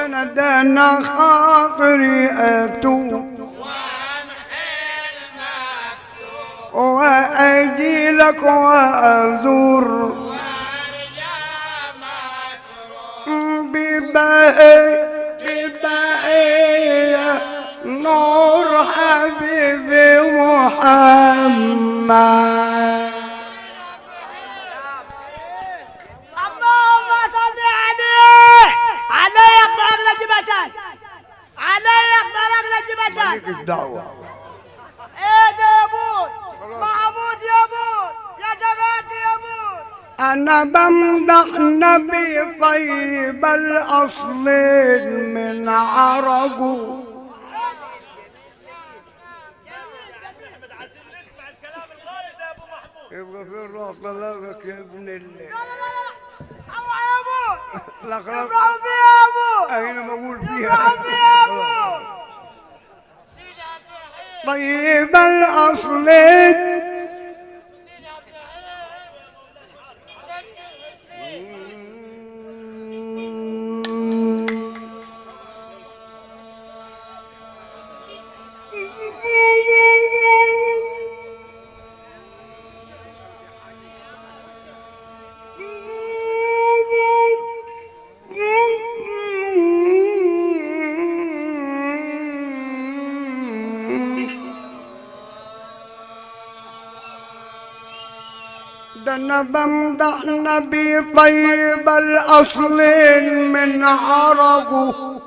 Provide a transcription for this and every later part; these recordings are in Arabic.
سندنا خاطري أتوب وأجي لك وأزور ببهي نور حبيبي محمد. اللهم صل عليه يقدر اغلى جبتك عليه يقدر اغلى جبتك. مالكش دعوة. ايه ده يا ابوي محمود يا ابوي يا جماعتي يا ابوي. أنا بمدح نبي طيب الأصلين من عرقه. يبقى في الروح طلقك يا ابن الله. لا اوعى يا ابوي لا خلاص افرحوا فيها يا ابوي أنا بقول افرحوا فيها يا فيها. ابوي. طيب الأصلين ده انا بمدح نبي طيب الاصلين من عرقه.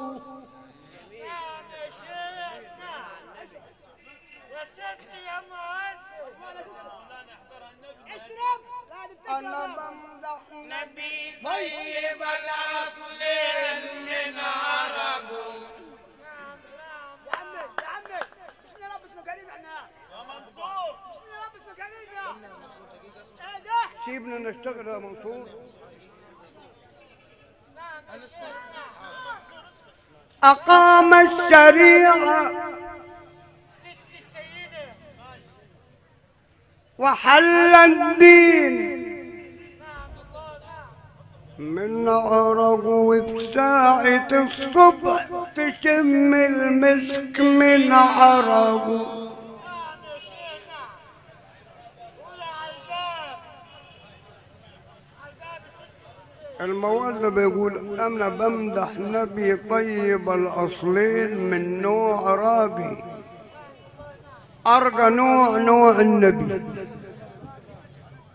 انا بمدح نبي طيب الاصلين من عرقه. يا عمي مش نلبس مكاريب احنا يا منصور مش نلبس مكاريب يا ايه ده. سيبنا نشتغل يا منصور. أقام الشريعة وحل الدين من عرق وفي ساعة الصبح تشم المسك من عرقه. المواد بيقول أنا بمدح نبي طيب الأصلين من نوع راقي. أرقى نوع النبي،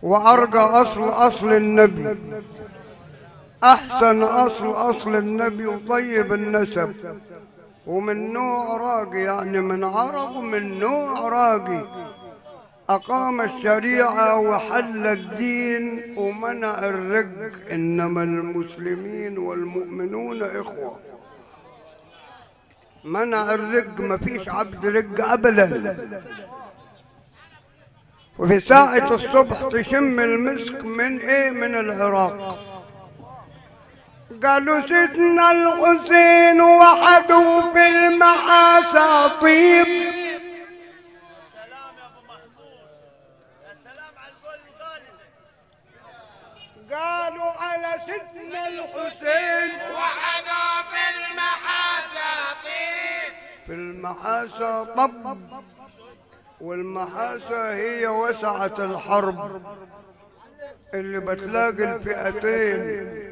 وأرقى أصل النبي، أحسن أصل النبي وطيب النسب، ومن نوع راقي يعني من عرق ومن نوع راقي. أقام الشريعة وحل الدين ومنع الرق، إنما المسلمين والمؤمنون إخوة. منع الرق، ما فيش عبد رق أبدا. وفي ساعة الصبح تشم المسك من إيه؟ من العراق. قالوا سيدنا الحسين وحده في المحاسى طيب. قالوا على سيدنا الحسين وحده في المحاسى طيب. في المحاسى طب، والمحاسى هي وسعة الحرب اللي بتلاقي الفئتين.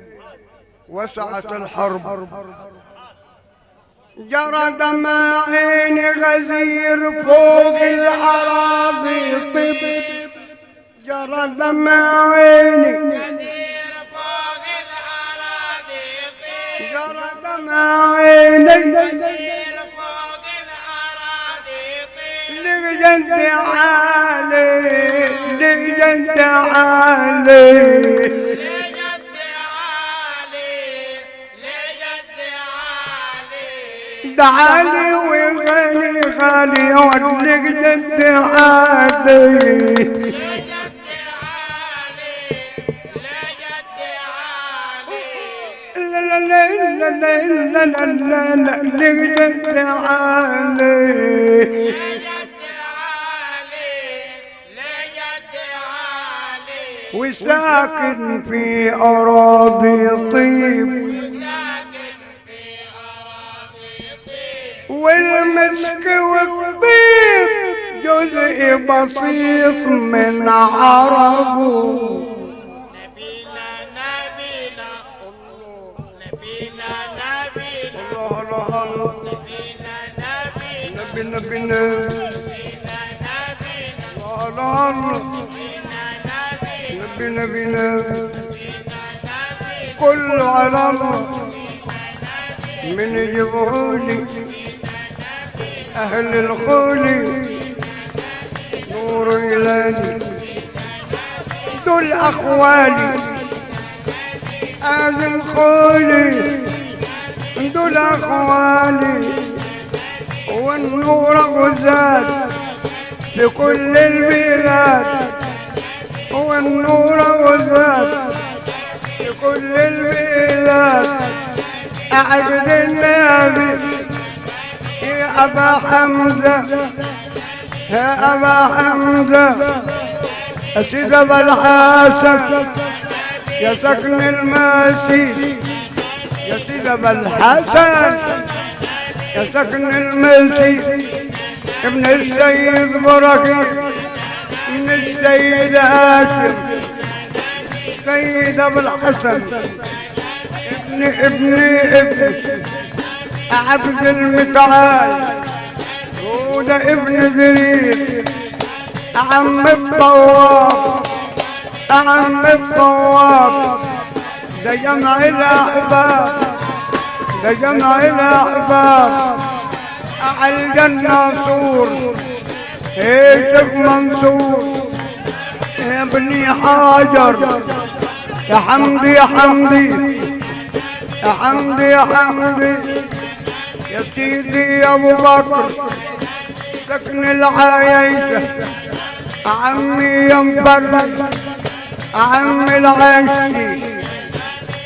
وسعة الحرب. جرى دمع عيني غزير فوق الأراضي طب. جرى دمع عيني غزير فوق الأراضي طيب. جرى دمع عيني غزير فوق الأراضي طيب. لجد عالي لجد عالي لجد عالي لجد عالي. دعالي وغني غالي ودلك جد عالي. لجد عالي لجد عالي. لا لا لا لا لا لا لا لا لجد عالي. لجد عالي لجد عالي. وساكن في أراضي طيب. ساكن في والمسك والطيب جزء بسيط من عرقه. نبينا نبينا نبينا نبينا الله الله نبينا نبينا نبينا بنا نبينا نبينا الله الله نبينا نبينا بنا نبينا كل على الله من يجيبهولي أهل الخولي نور إلهي دول أخوالي أهل الخولي دول أخوالي والنور غزاد في كل البلاد والنور غزاد في كل البلاد أعبد النبي يا أبا حمزة يا أبا حمزة أسيد أبا الحسن يا سكن المسجد يا سيد أبا الحسن يا سكن المسجد ابن السيد بركي ابن السيد هاشم سيد أبو الحسن ابن عبد المتعال وده ابن زرير عم الطواف عم الطواف ده جمع الأحباب ده جمع الأحباب على الجنة صور يوسف منصور يا ابني حاجر يا حمدي يا حمدي يا حمدي يا حمدي يا سيدي يا ابو بكر سكن العايشة عمي يا مبرد عمي العشي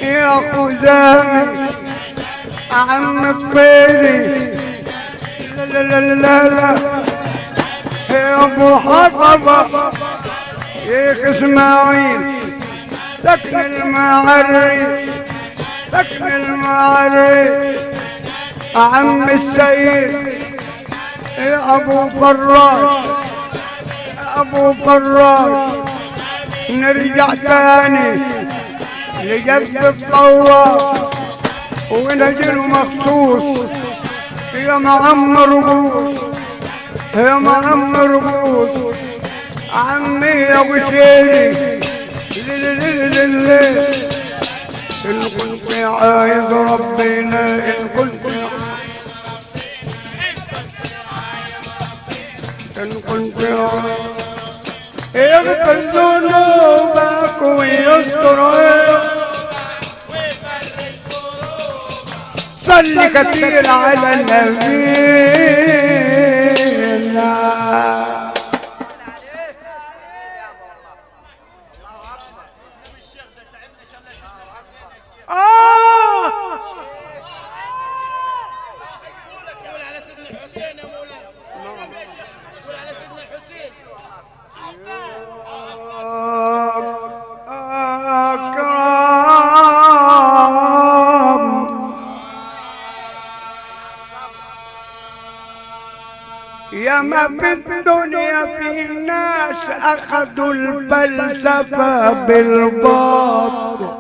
يا خزامي عم الطيري لا لا لا لا لا يا ابو حطبة يا اسماعيل سكن المعري سكن المعري عم السيد يا ابو فراش ابو فراش نرجع تاني لجد الطواف ونجل مخصوص يا معمر بوس يا معمر بوس عمي يا ابو شيري إن كنت عايز ربنا إن كنت يغفر ذنوبك ويسترك صل كثير على النبي قول على سيدنا الحسين يا مولانا قول على سيدنا الحسين أكرم يا ما في الدنيا في ناس أخذوا الفلسفة بالباطل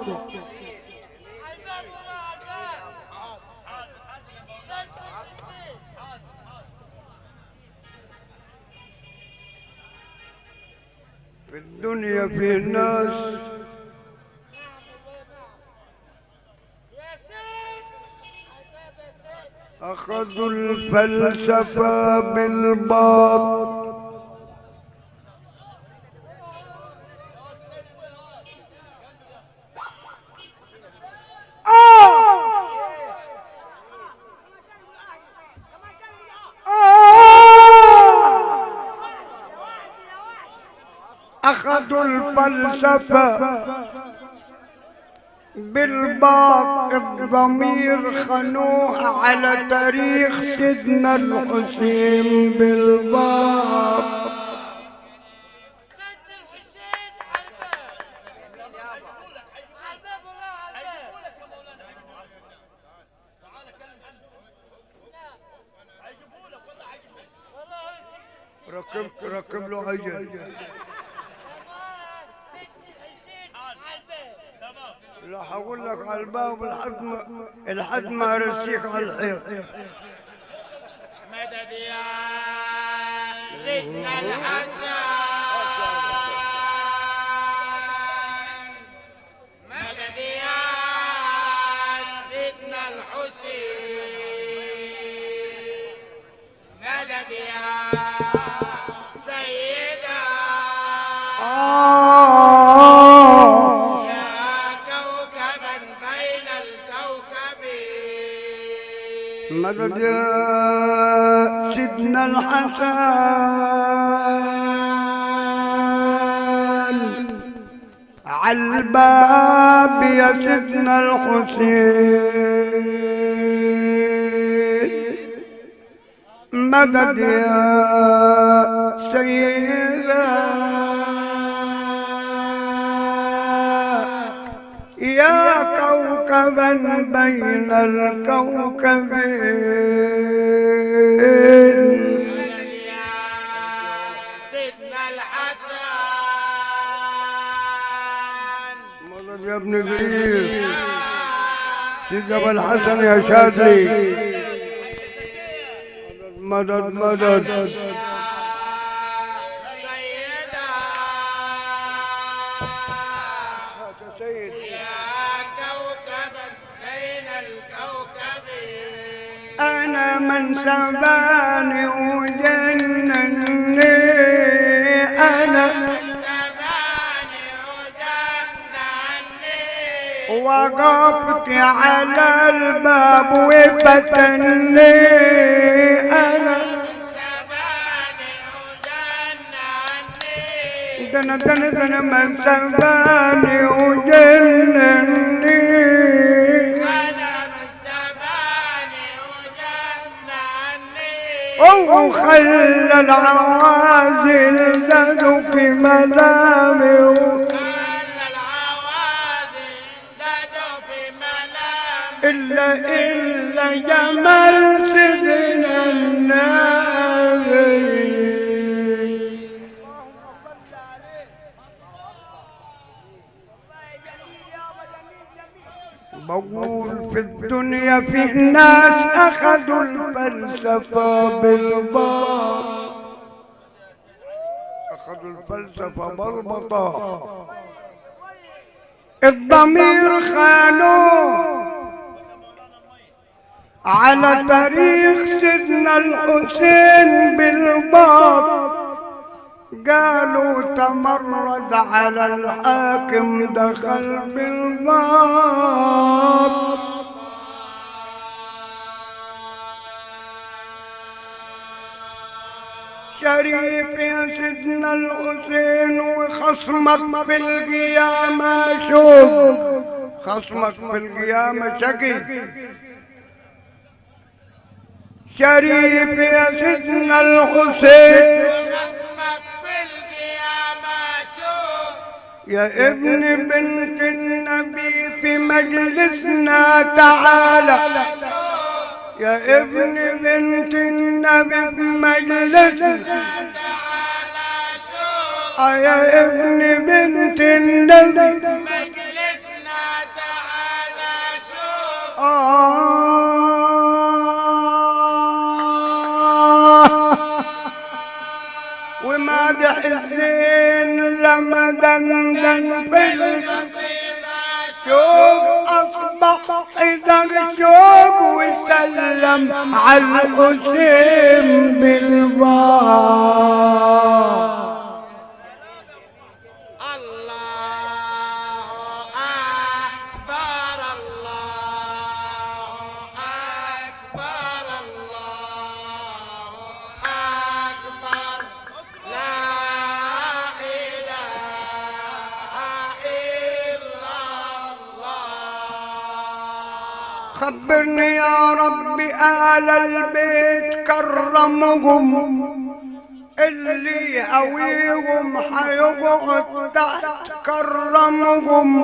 في الدنيا في ناس أخذوا الفلسفة بالباطل أخذوا الفلسفة بالباطل الضمير خنوه على تاريخ سيدنا الحسين بالباطل ركب له عجل. لا هقول لك على الباب لحد ما ارسيك على الحيط. مدد يا سيدنا الحسن، مدد يا سيدنا الحسين، مدد يا سيدنا يا كوكبا بين الكوكبين. مدد يا سيدنا الحسن، عالباب يا سيدنا الحسين، مدد يا سيدنا يا كوكبا بين الكوكبين. مدد يا سيدنا الحسن، مدد يا ابن قريب سيد ابو الحسن يا شاذلي، مدد مدد سيدنا يا كوكبا بين الكوكبين. انا من سباني وجنني، انا سباني وجنني، وقفت على الباب وفتني، انا سباني وجنني، دنا من سباني وجنني، أنا من سباني وجنني، وخلى العوازل زادوا في منامي، خلى العوازل زادوا في منامي، إلا جمال سيدنا النبي. اللهم صل عليه. والله جميل يابا، جميل جميل. بقول في الدنيا في ناس أخذوا الفلسفة بالباطل، أخذوا الفلسفة بالبطا، الضمير خانوه على تاريخ سيدنا الحسين بالباطل، قالوا تمرد على الحاكم دخل بالباب، شريف يا سيدنا الحسين وخصمك في القيامة شوف، خصمك في القيامة شقي، شريف يا سيدنا الحسين خصمك في القيامة شوف، يا ابن بنت النبي في مجلسنا تعالى، يا ابن بنت النبي في مجلسنا تعالى شوف، يا ابن بنت النبي مجلسنا تعالى شوف، ومادح الزين لما دندن في قصيدة شوق أصبح إذا شوق وسلم على الحسين بالباب. الله أكبر، الله أكبر، الله أكبر، لا إله إلا الله. خبرني يا ربي آل البيت كرمهم، اللي هويهم حيقعد تحت كرمهم،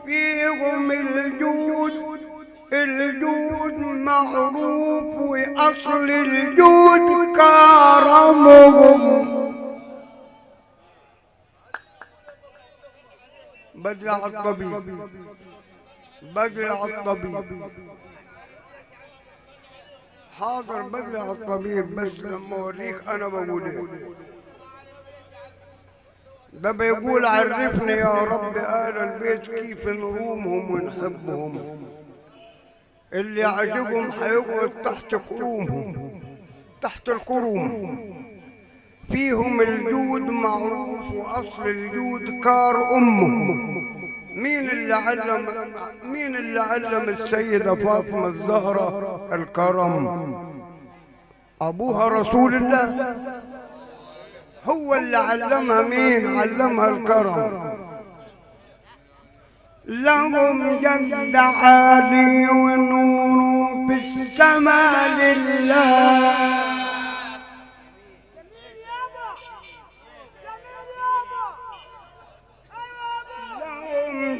فيهم الجود معروف وأصل الجود كرمهم. بدر الطبيب، بدر الطبيب، حاضر بدر الطبيب، بس لما اوريك انا بقول ايه. ده بيقول عرفني يا رب آل البيت كيف نرومهم ونحبهم، اللي يعجبهم هيقعد تحت كرومهم، تحت الكروم، فيهم الجود معروف واصل الجود كار امهم. مين اللي علم السيدة فاطمة الزهرة الكرم؟ ابوها رسول الله، هو اللي علمها. مين علمها الكرم؟ لهم جد عالي ونور في السماء لله.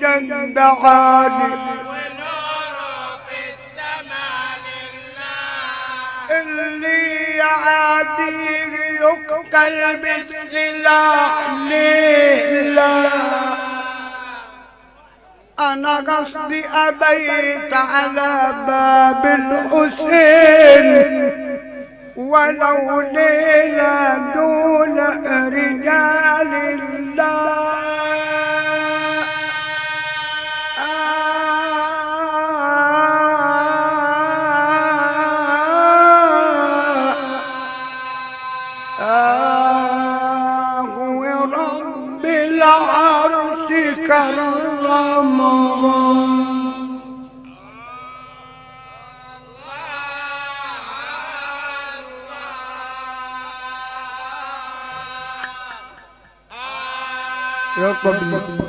جد عالي ونوره في السماء لله. اللي يعادي يقتل بالسلاح لله. أنا قصدي أبيت على باب الحسين ولو ليلة دول رجال الله. ورب العرش كرمهم. يا طبيب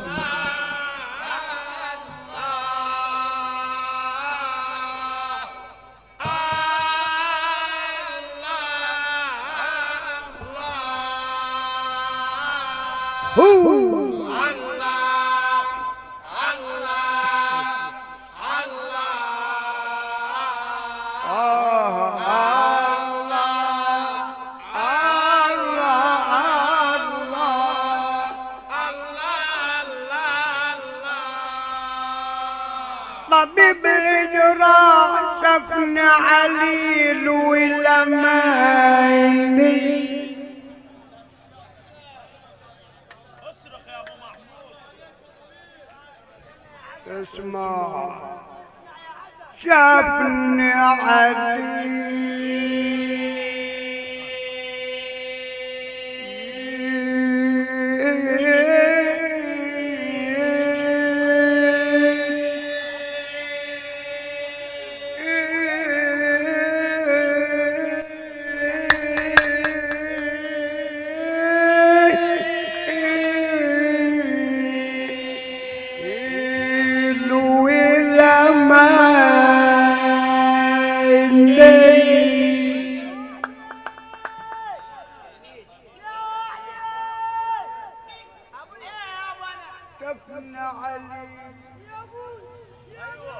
طبيب الجراح شفنا عليل ولماني. اصرخ يا ابو محمود. اسمع، شافني عليل شفنا علي يا ابوي، ايوه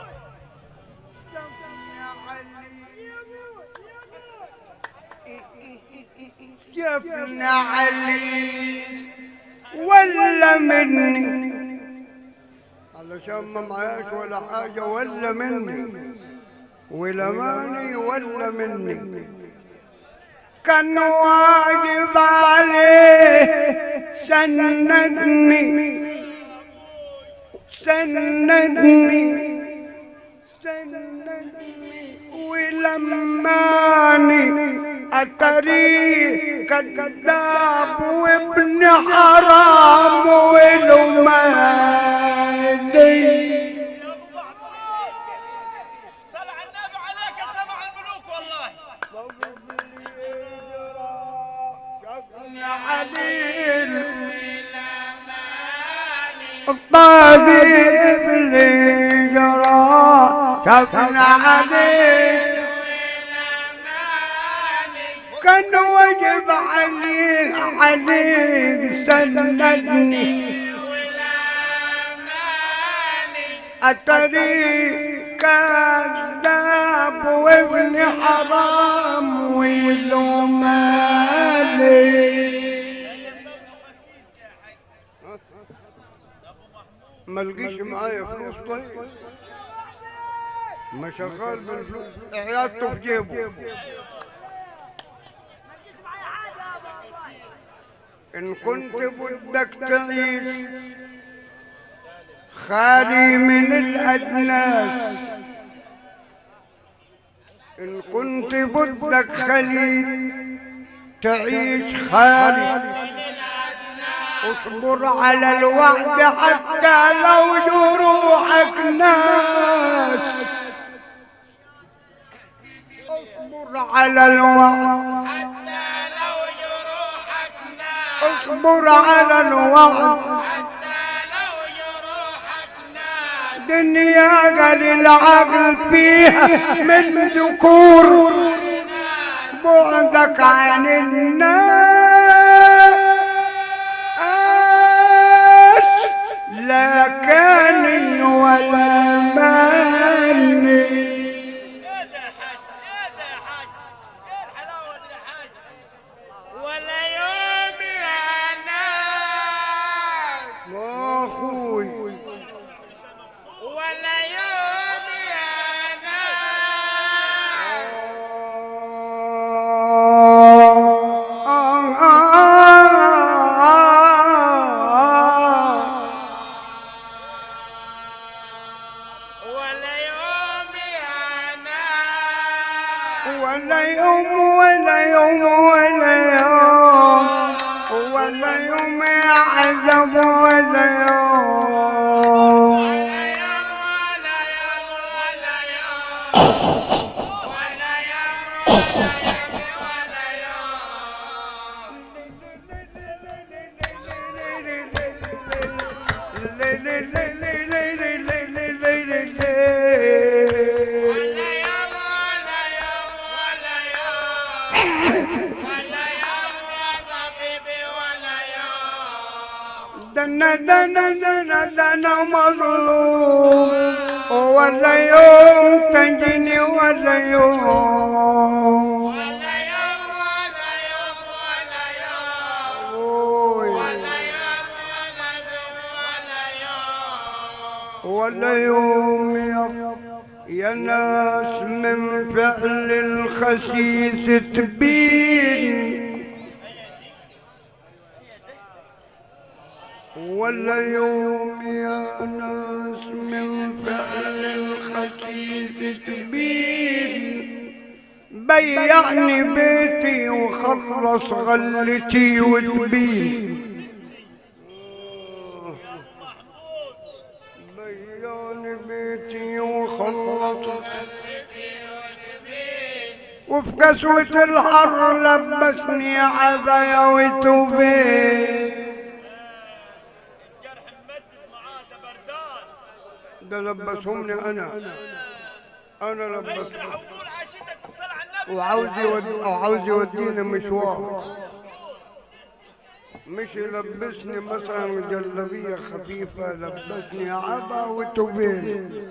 شفنا علي يا ابوي، يا ابوي شفنا علي ولا مني، علشان ما معاش ولا حاجه، ولا مني ولماني ولا مني. كان واجب عليه سندني سندني سندني ولماني أتري كذاب وابن حرام ولماني. صل على النبي عليك يا سمع الملوك والله. عليل الطبيب اللي جرى شفنا عليل كان وجب عليك عليك سندني أتري كذاب وابن حرام ويلو مالي. ما لقيش معايا فلوس طيب، ما شغال بالفلوس، عيادته في جيبه. إن كنت بدك تعيش خالي من الأدناس، إن كنت بدك خلي تعيش خالي، اصبر على الوعد حتى لو جروحك ناس، اصبر على الوعد حتى لو جروحك ناس، اصبر على الوعد حتى لو جروحك ناس. دنيا قال العقل فيها من ذكور، بعدك عن الناس لا كان ولا ماني. يا ده حاج، يا ده حاج، يا الحلاوة دي يا حاج. ولا يوم يا ناس، ما اخوي ولا يوم يا ناس. ولا يوم يا ناس، ولا يوم ولا يوم ولا يوم ولا يوم يا عذب ولا يوم. ولا يوم ولا يوم ولا يوم، ولا يوم ولا يوم ولا يوم. ولا يوم ولا يوم ولا يوم، ولا يوم يا حبيبي ولا يوم. دنا مظلوم ولا يوم تجني ولا يوم. ولا يوم ولا يوم ولا يوم، أوي. ولا يوم ولا يوم ولا يوم. ولا يوم يا ناس من فعل الخسيس تبين، ولا يوم يا ناس من فعل الخسيس تبين. بيعني بيتي وخلص غلتي وتبين. بيعني بيتي وخلص وفي قسوة الحر لبسني عباية وتوبين. الجرح ممدد معاه ده بردان. ده لبسهمني انا لبس، اشرح وقول عايشتك بالصلاة على النبي. وعاوز يوديني مشوار، مش يلبسني مثلا جلابية خفيفة، لبسني عبا وتوبين.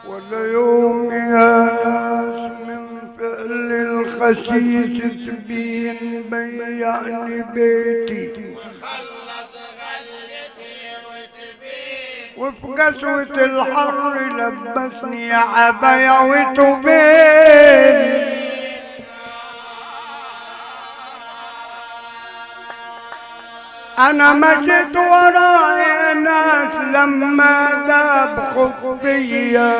ولا يوم يا ناس من فعل الخسيس تبين. بيعني بيتي وخلص غلتي وتبين. وفي قسوة الحر لبسني عباية وتوبين. أنا مشيت وراي ناس لما ذاب خفية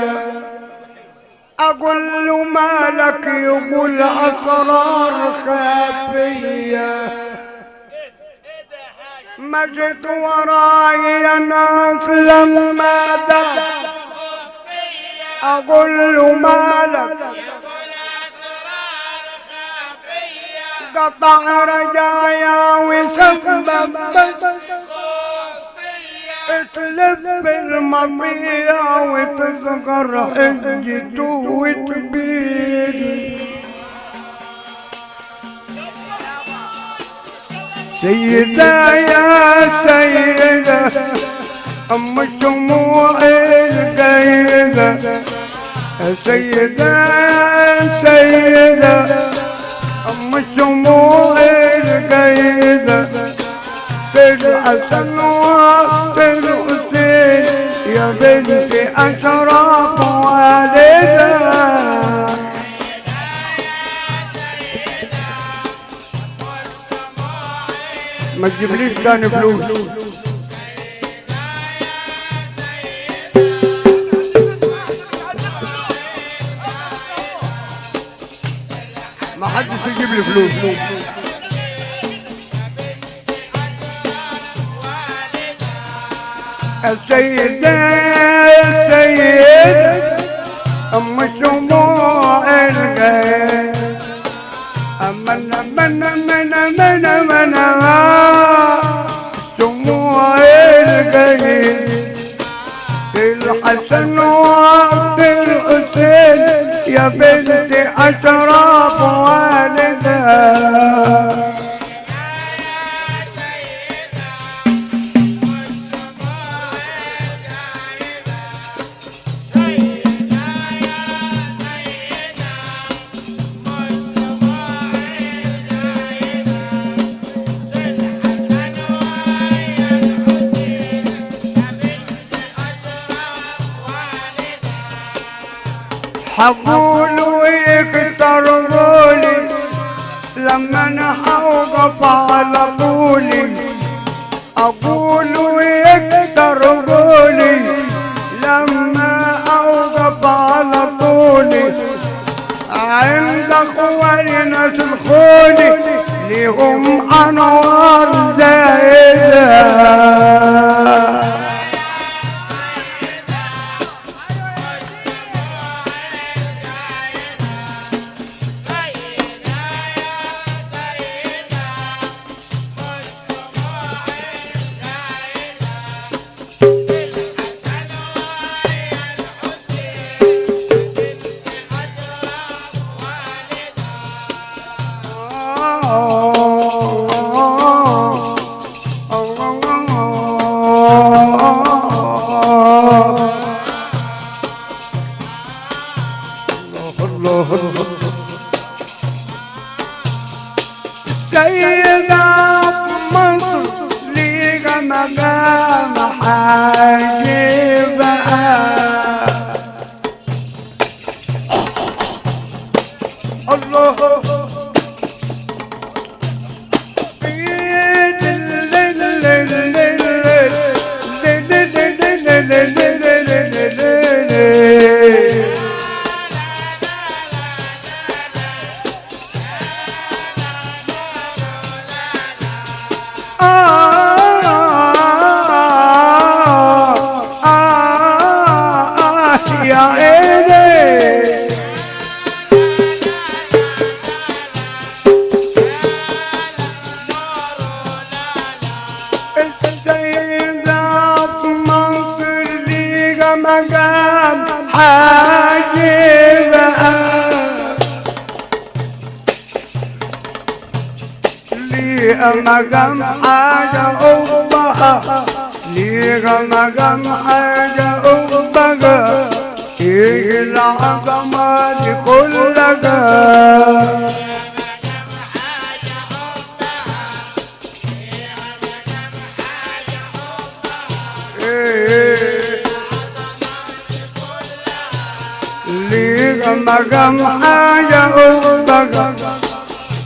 اقول له مالك يقول اسرار خفيه ما جيت وراي يا ناس لما دق اقول له مالك قطع رجايا وسبب تلف المطية وتصغر حجته وتبين سيدة يا سيدة أم الشموع الجيدة سيدة يا سيدة أم الشموع الجيدة في الحسن وفي الحسين يا بنتي أشرف والدة ما تجيبليش تاني فلوس ما حدش يجيب لي فلوس السيدة السيدة أم الشموع الغيب أمن شموع الغيب في الحسن وفي الحسين يا بنتي أشرف والدها حقولوا يكتر قولي لما انا اوقف على طولي اقولوا يكتر قولي لما اوقف على طولي عند اخواني ناس الخولي ليهم انوار زايده سيدة مصر ليك مقام حاجبها الله يا عيني السيدة مصر ليك مقام حاجبها ليك مقام حاجة أمها ليك مقام حاجة أمها فيه العظمات كلها ليك مقام حاجة أمها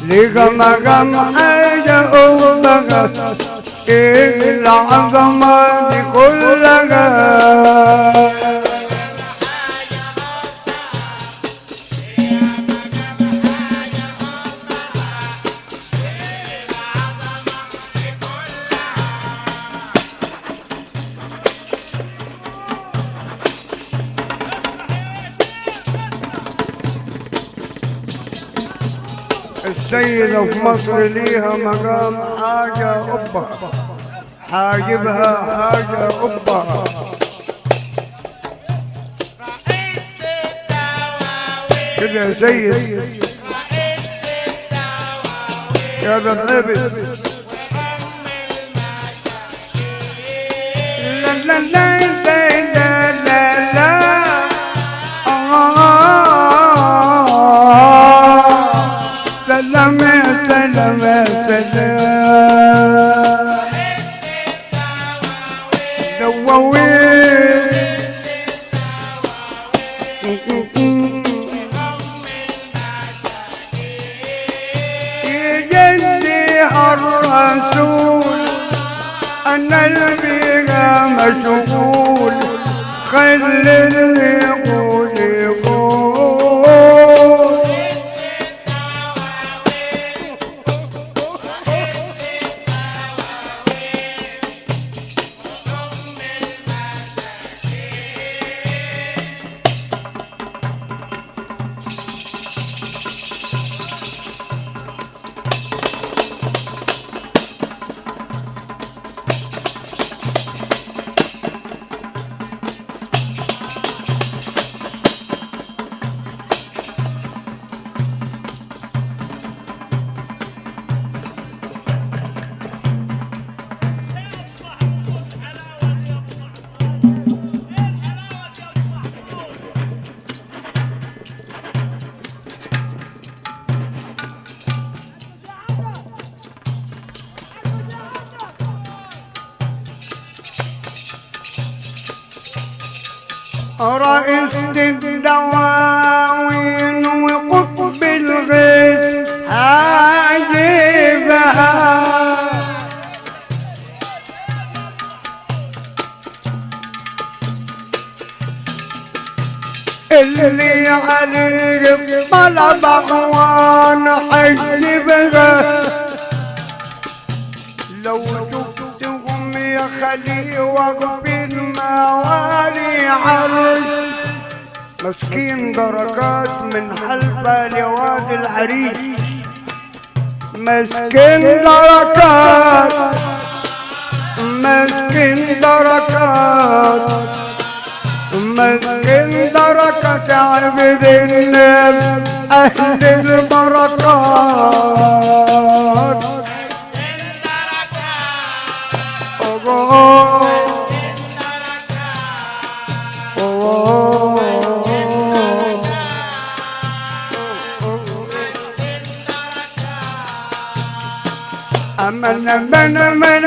ليك مقام حاجة أمها فيه العظمات كلها السيدة في مصر ليها مقام حاجة أبا، حاجبها حاجة أبا. كده يا سيد يا ذا العبد. لا لا لا لا لا لا سلام سلام سلام دواوين يجلي الرسول أنا البيها مشغول، خلي اللي يقول يقول. رئيسة الدواوين وقطب الغيث حاجبها، اللي عليه طلب اخوان حجبها. لو شفتهم يا خلي وقف الموالي عرش، مسكين دركات من حلبة لواد العريش، مسكين دركات مسكين دركات مسكين دركات عبد النبي أهل البركات. من من من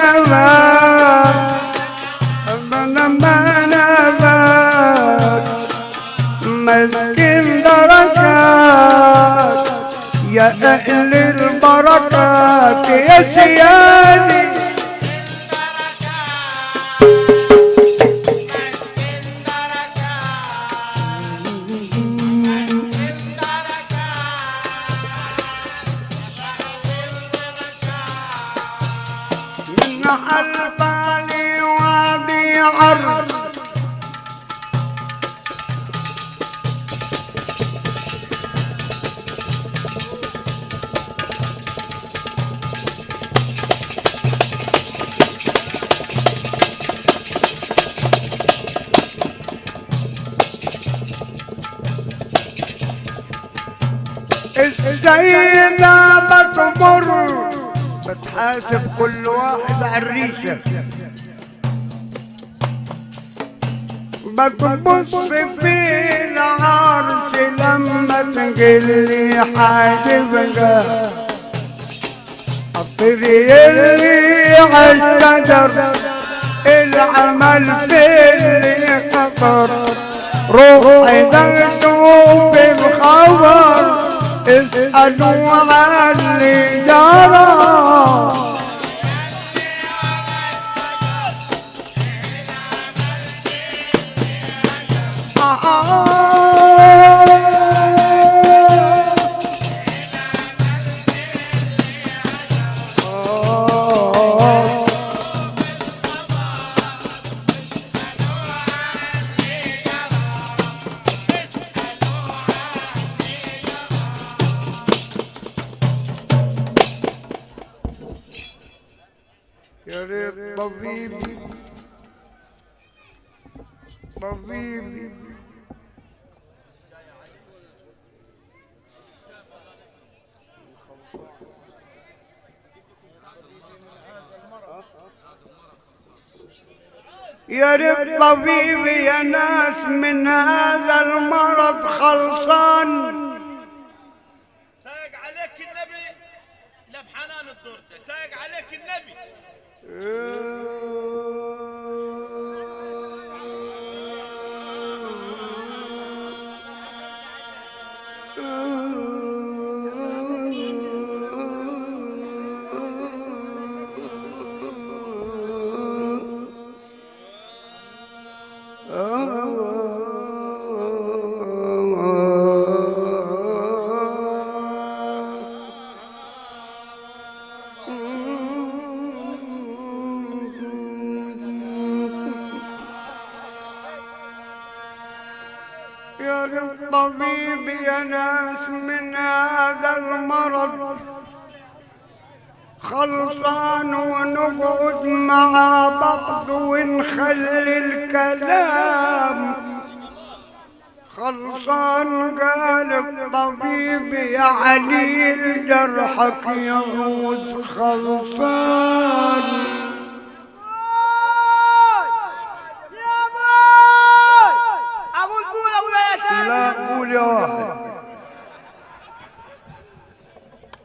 مسكين دركات يا أهل البركات يا سيادي. البالي وادي عرض السيدة بتمر بتحاسب كل واحد عالريشة، بتبص في العرش لما تجلي حاجبها. الطير اللي عالشجر العمل في اللي خطر، روحي دخلوا في الخبر اسألوا عن اللي جرى. يا ريت طبيبي طبيبي يا ريت طبيبي يا ناس من هذا المرض خلصان. سايق عليك النبي لا بحنان الدردة، سايق عليك النبي. يا للطبيب يا ناس من هذا المرض خلصان، ونقعد مع بعض ونخلي الكلام خلصان. قال الطبيب يا عليل جرحك يعود خلصان. لا قول يا واحد،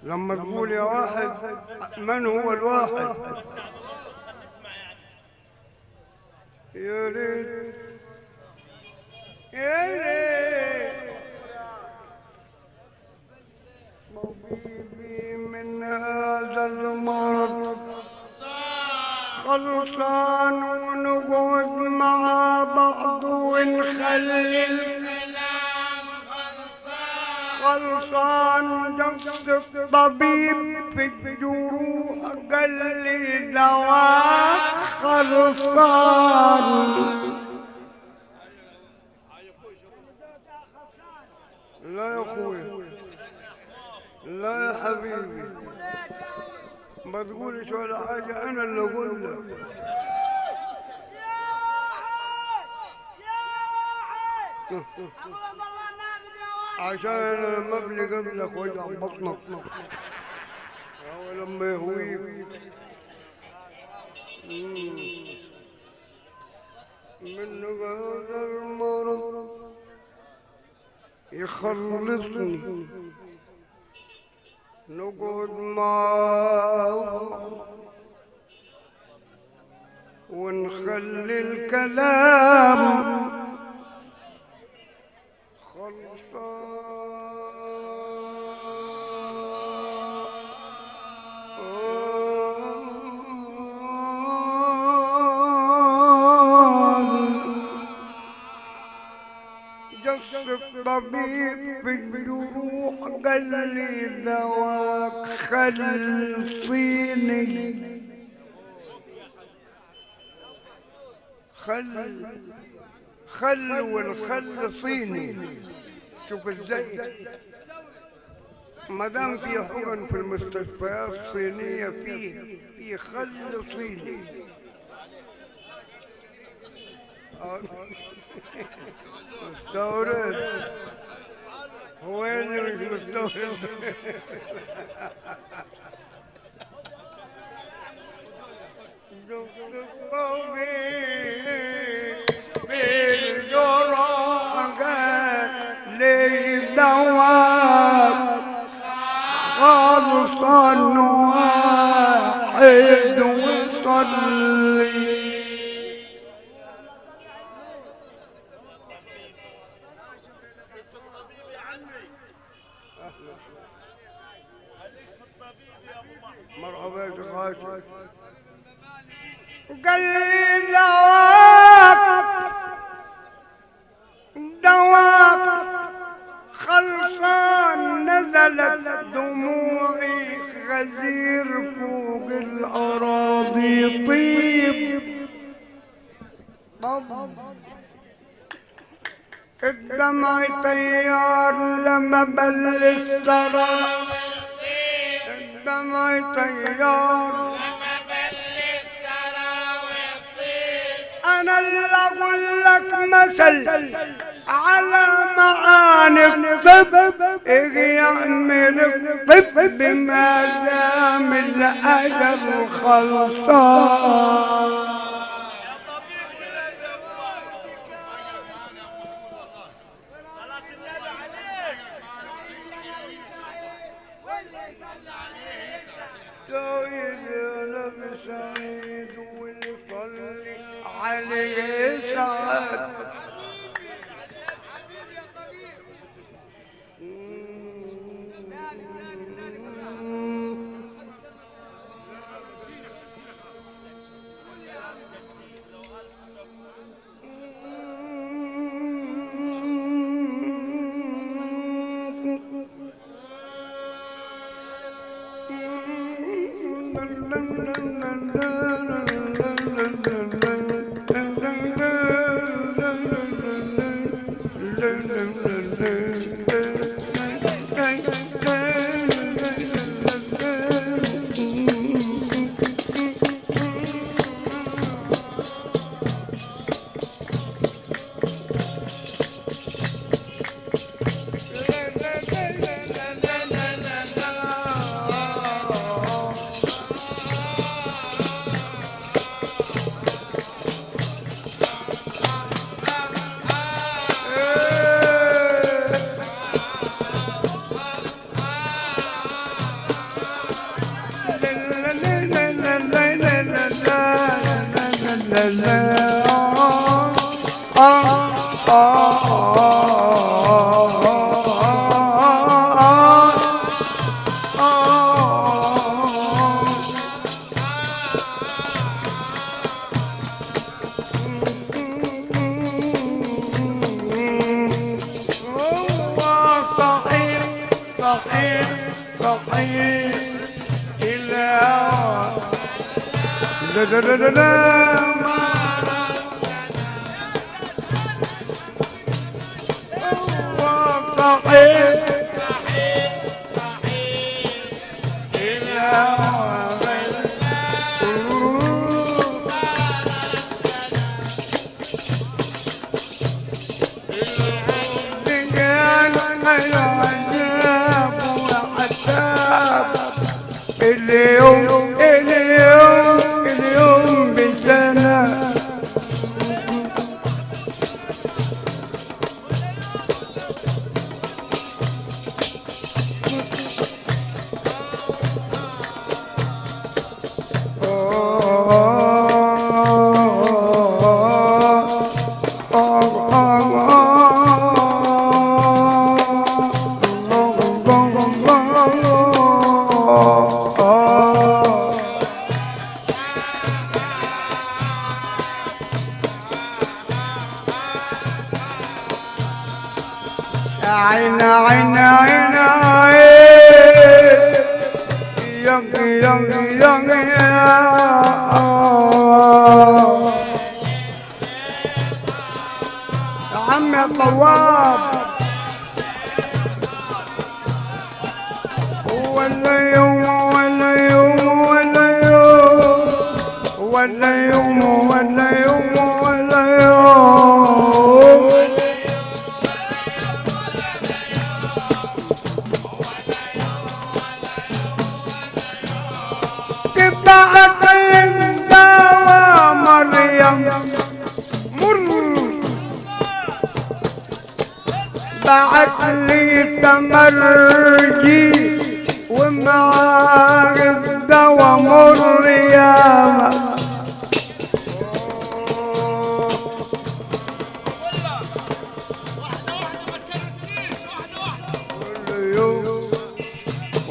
لما تقول يا واحد من هو الواحد؟ يا ريت يا ريت طبيبي من هذا المرض خلصان، ونقعد مع بعض ونخلي الكلام خلصان. جس الطبيب في الجروح قال لي دواك خلصان. لا يا اخوي لا يا حبيبي ما تقولش ولا حاجة، أنا اللي أقول لك. عشان أنا لما أبلي قبلك وجع بطنك أو لما يهويك من هذا المرض يخلصني، نقعد معاه ونخلي الكلام جس الطبيب في الجروح قال لي دواك خل صيني. خل والخل صيني. شوف ازاي ما دام في حقن في المستشفيات الصينيه في خل صيني. مستورد هو اللي مش مستورد. بالجرح لي دواء خلصا واحد وصلي. مرحبا يا غاشي. قال لي دواك خلصان. نزلت دموعي غزير فوق الأراضي طيب. الدمع طيار لما بلش ترى، الدمع طيار ولا اقول لك مثل على معاني الطب يعمل الطب ما دام الاجل خلصان. سعيد يا نبي سعيد والصلي عليه سعد. اليوم بسنة عين عين عين يوم يوم يوم عم الطواب ولا يوم ولا يوم ولا يوم ولا يوم ولا يوم ولا يوم بعت الدواء مريم مر بعت لي تمرجي ومعاه الدواء مر ياما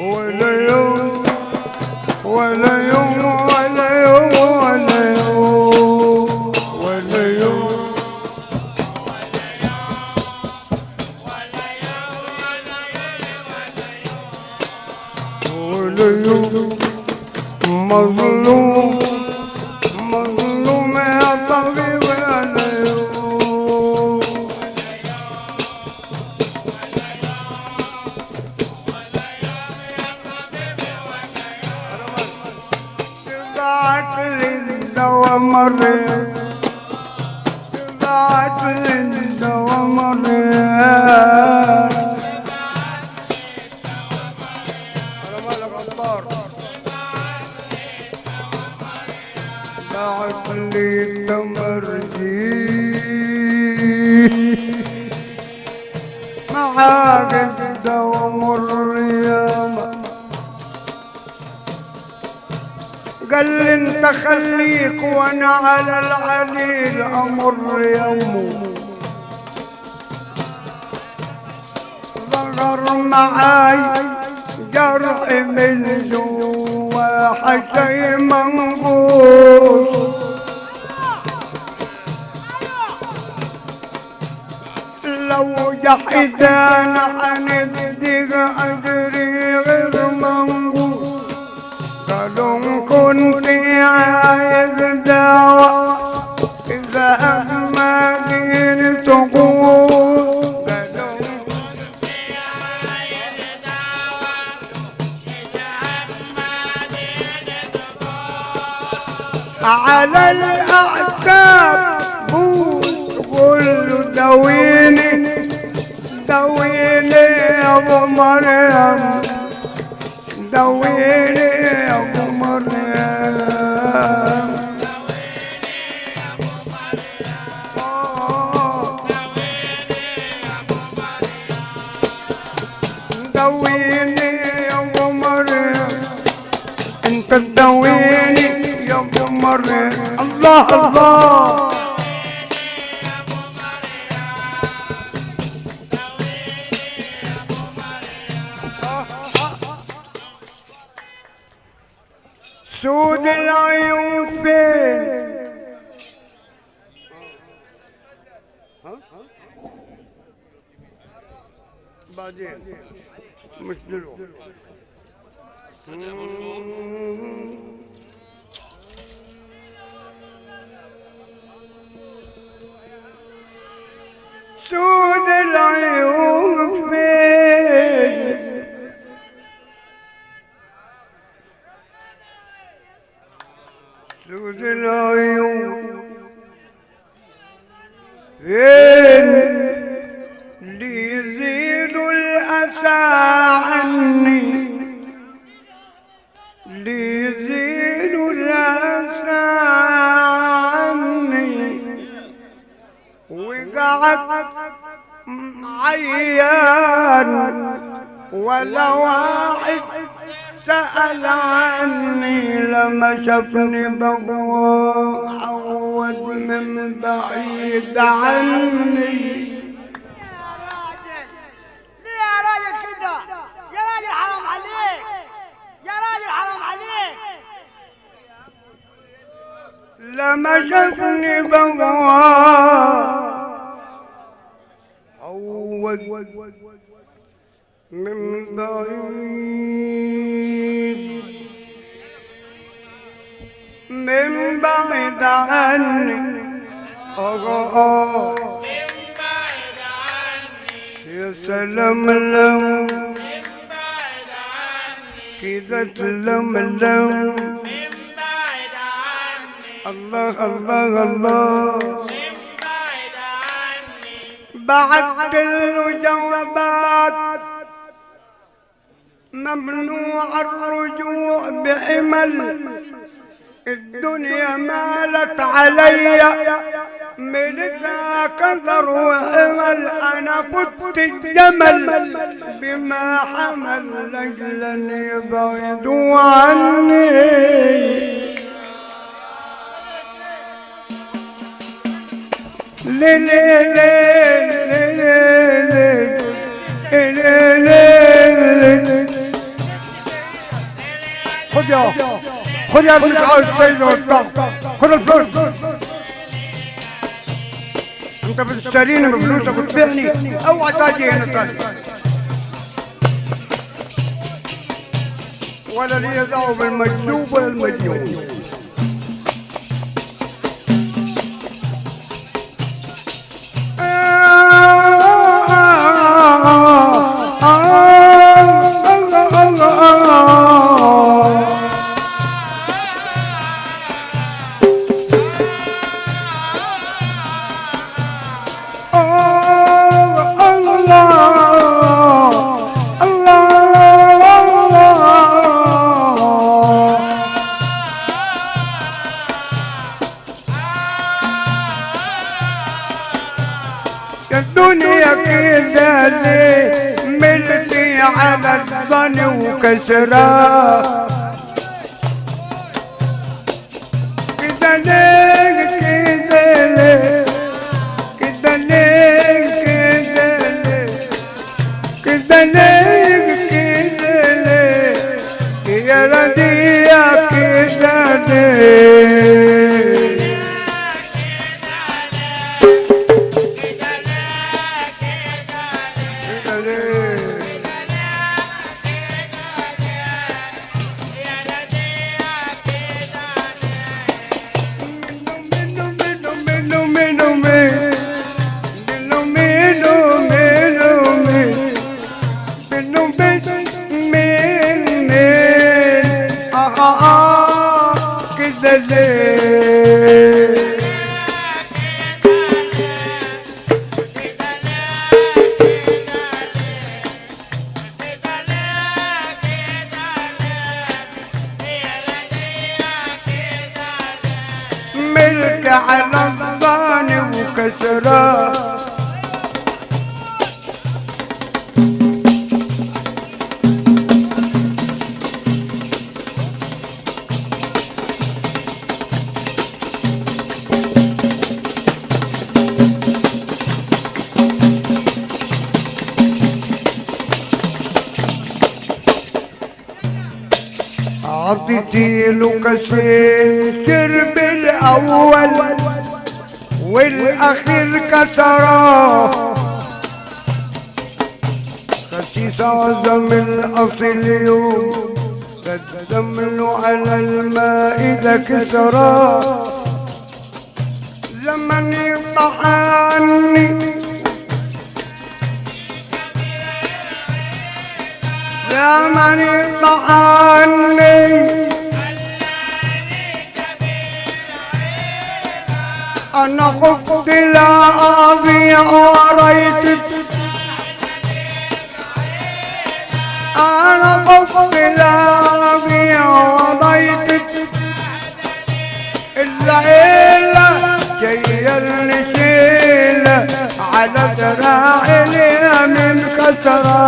ولا يوم ولا يوم ولا يوم ولا يوم ولا يوم ولا يوم مظلوم مظلوم يا طبيب ولا يوم بعت لي الدواء مريم الدوام على مالك عطار بعت لي تمرجي معاك الدوام الرياضة قال لي انت خليك وانا على العليل امر يومه ظهر معاي جرح من جوا حشي منقوص لو جحدان حندق اجري غير منقوص قالوا كنت عايز دواء إذا ما قدرت تقول قالوا كنت عايز دواء إذا ما قدرت تقول على الأعتاب تقول له دويني دويني يا أبو مريم دويني يا ابو مريم دويني يا ابو مريم انت تدويني يا ابو مريم الله الله سود العيون فين بعدين مش دلوقتي سود العيون فين سود العيون فين ليزيد الأسى عني ليزيد الأسى عني وقعد عيان ولا واحد سأل عني لما شافني بقوى حود من بعيد عني يا راجل كده يا راجل حرام عليك يا راجل حرام عليك لما شافني بقوى حود من بعيد عني من بعيد عني يا سلام لم من بعيد عني كده تلملم من بعيد عني الله الله الله من بعيد عني بعت له جوابات ممنوع الرجوع بحمل الدنيا مالت علي ملكها كثر وحمل انا كنت الجمل بما حمل لاجل ان يبعدوا عني خد يا ابنك عاوز تيجي وبتاع خد الفلوس انت بتشتريني بفلوسك وتبيعني اوعى تاجي هنا تاني ولا لي دعوه بالمجذوب ولا المجنون وكسرة كده ليه كده ليه كده ليه كده ليه كده ليه كده ليه يا ردية كده ليه ملك على الظالم وكسره عطيتي له كسين شرب الاول والاخير كسره خسيس عظم الاصل يوم قدم له على المائدة كسره زمن يقطع عني زمن يقطع عني أنا خفت لا أضيع وريت أنا خفت لا أضيع وريت العيلة جاية النشيلة على دراعي من كسرة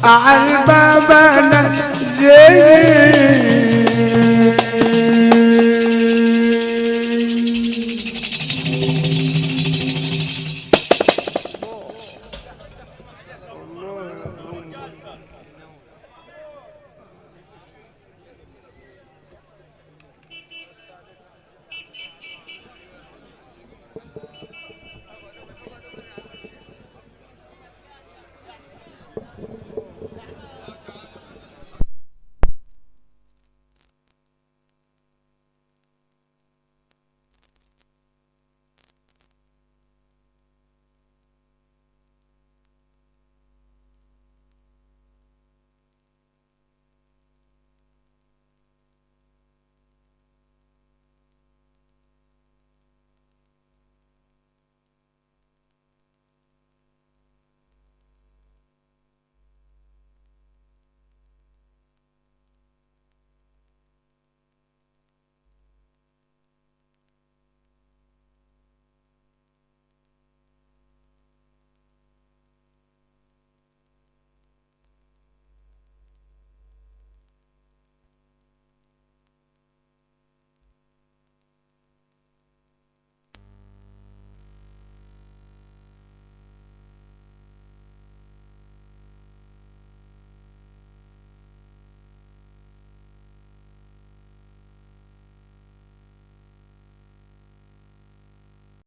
عالباب انا زين